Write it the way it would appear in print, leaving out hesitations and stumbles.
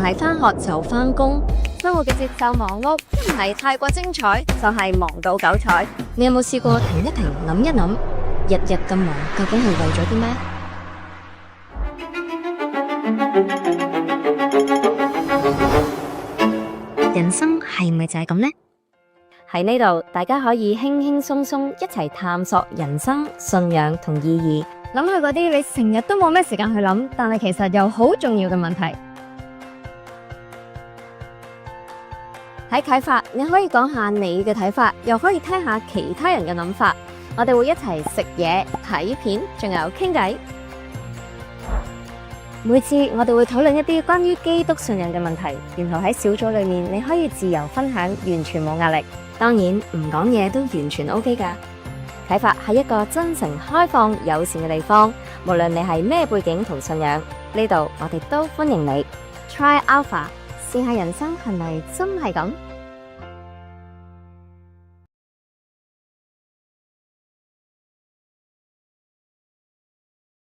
係返學就返工，生活嘅節奏忙碌，唔係太過精彩，就係忙到九彩。你有冇試過停一停，諗一諗，日日咁忙，究竟係為咗啲咩？人生係咪就係咁呢？喺呢度，大家可以輕輕鬆鬆一齊探索人生、信仰同意義，諗去嗰啲你成日都冇咩時間去諗，但係其實又好重要嘅問題。喺啟發，你可以講下你嘅睇法，又可以聽下其他人嘅諗法。我哋會一齊食嘢、睇片，仲有傾偈。每次我哋會討論一啲關於基督信仰嘅問題，然後喺小組裏面你可以自由分享，完全冇壓力。當然唔講嘢都完全 OK 㗎。啟發係一個真誠、開放、友善嘅地方，無論你係咩背景同信仰，呢度我哋都歡迎你。Try Alpha，試下人生係咪真係咁？